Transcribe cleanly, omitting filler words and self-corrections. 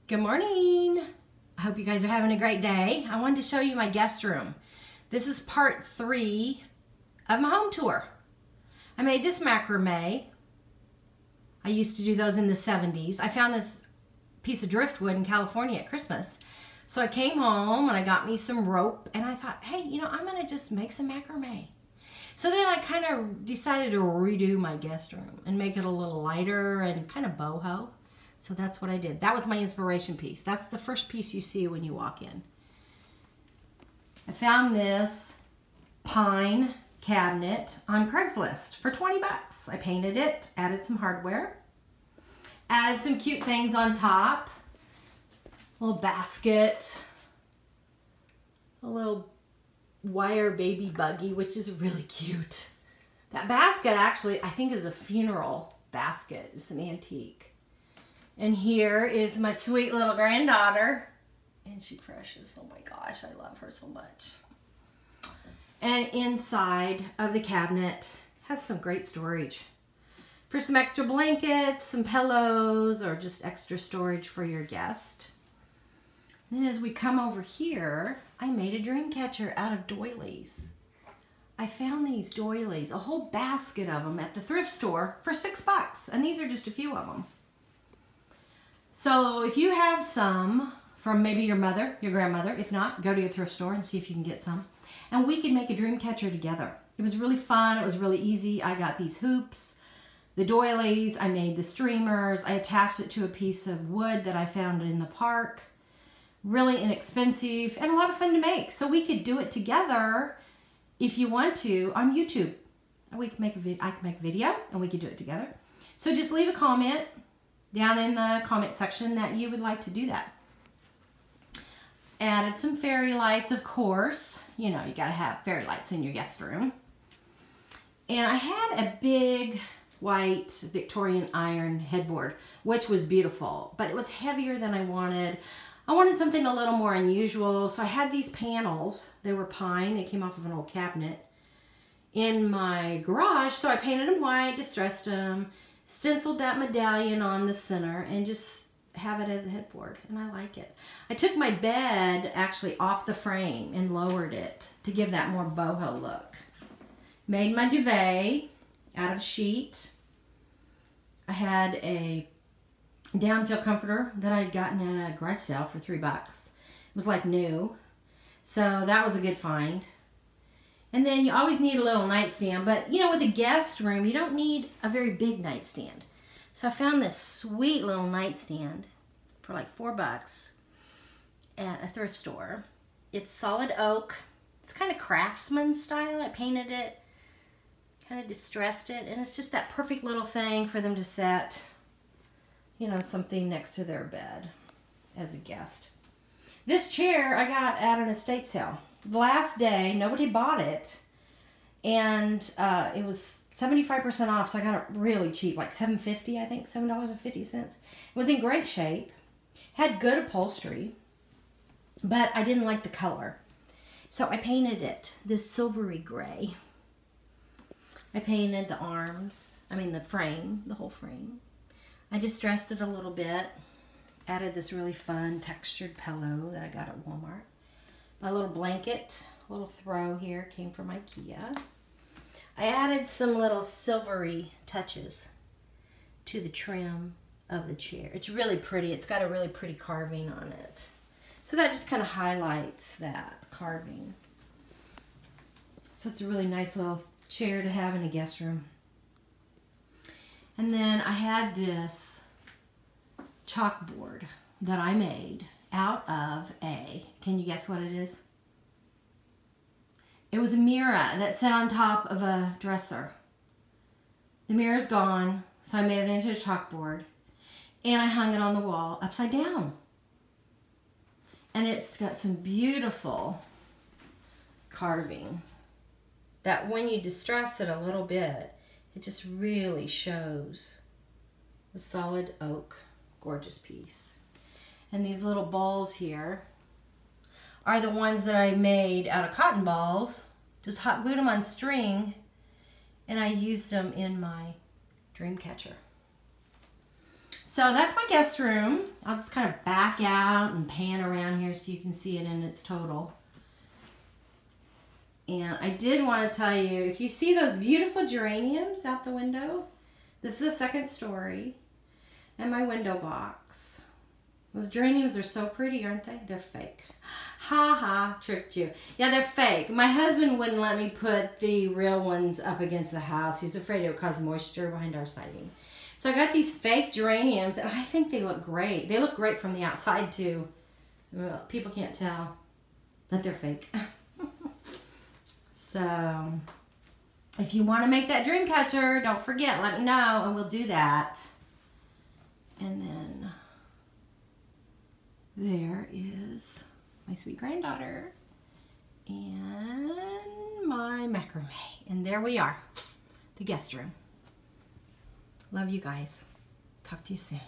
Good morning. I hope you guys are having a great day. I wanted to show you my guest room. This is part 3 of my home tour. I made this macrame. I used to do those in the 70s. I found this piece of driftwood in California at Christmas. So I came home and I got me some rope and I thought, hey, I'm gonna just make some macrame. So then I kind of decided to redo my guest room and make it a little lighter and kind of boho. So that's what I did. That was my inspiration piece. That's the first piece you see when you walk in. I found this pine cabinet on Craigslist for 20 bucks. I painted it, added some hardware, added some cute things on top. A little basket, a little wire baby buggy, which is really cute. That basket actually, I think, is a funeral basket. It's an antique. And here is my sweet little granddaughter. And she's precious. Oh my gosh, I love her so much. And inside of the cabinet has some great storage for some extra blankets, some pillows, or just extra storage for your guest. And then as we come over here, I made a dream catcher out of doilies. I found these doilies, a whole basket of them at the thrift store for 6 bucks. And these are just a few of them. So if you have some from maybe your mother, your grandmother, if not, go to your thrift store and see if you can get some. And we can make a dream catcher together. It was really fun. It was really easy. I got these hoops, the doilies, I made the streamers. I attached it to a piece of wood that I found in the park. Really inexpensive and a lot of fun to make. So we could do it together if you want to on YouTube. We can make I can make a video and we could do it together. So just leave a comment down in the comment section that you would like to do that. Added some fairy lights, of course. You gotta have fairy lights in your guest room. And I had a big white Victorian iron headboard, which was beautiful, but it was heavier than I wanted. I wanted something a little more unusual, so I had these panels. They were pine. They came off of an old cabinet in my garage, so I painted them white, distressed them, stenciled that medallion on the center, and just have it as a headboard, and I like it. I took my bed actually off the frame and lowered it to give that more boho look. Made my duvet out of sheet. I had a downfill comforter that I had gotten at a garage sale for 3 bucks. It was like new, so that was a good find. And then you always need a little nightstand, but with a guest room, you don't need a very big nightstand. So I found this sweet little nightstand for like 4 bucks at a thrift store. It's solid oak. It's kind of craftsman style. I painted it, kind of distressed it, and it's just that perfect little thing for them to set, something next to their bed as a guest. This chair I got at an estate sale. The last day, nobody bought it, and it was 75% off, so I got it really cheap, like $7.50, I think, $7.50. It was in great shape, had good upholstery, but I didn't like the color. So I painted it this silvery gray. I painted the arms, the frame, the whole frame. I distressed it a little bit, added this really fun textured pillow that I got at Walmart. My little blanket, a little throw here, came from IKEA. I added some little silvery touches to the trim of the chair. It's really pretty. It's got a really pretty carving on it. So that just kind of highlights that carving. So it's a really nice little chair to have in a guest room. And then I had this chalkboard that I made out of can you guess what it is? It was a mirror that sat on top of a dresser. The mirror's gone, so I made it into a chalkboard, and I hung it on the wall upside down. And it's got some beautiful carving that when you distress it a little bit, it just really shows. A solid oak, gorgeous piece. And these little balls here are the ones that I made out of cotton balls. Just hot glued them on string, and I used them in my dream catcher. So that's my guest room. I'll just kind of back out and pan around here so you can see it in its total. And I did want to tell you, if you see those beautiful geraniums out the window, this is the second story. And my window box. Those geraniums are so pretty, aren't they? They're fake. Ha ha, tricked you. Yeah, they're fake. My husband wouldn't let me put the real ones up against the house. He's afraid it would cause moisture behind our siding. So I got these fake geraniums, and I think they look great. They look great from the outside, too. Well, people can't tell that they're fake. So, if you want to make that dream catcher, don't forget, let me know, and we'll do that. And then, there is my sweet granddaughter and my macrame. And there we are, the guest room. Love you guys. Talk to you soon.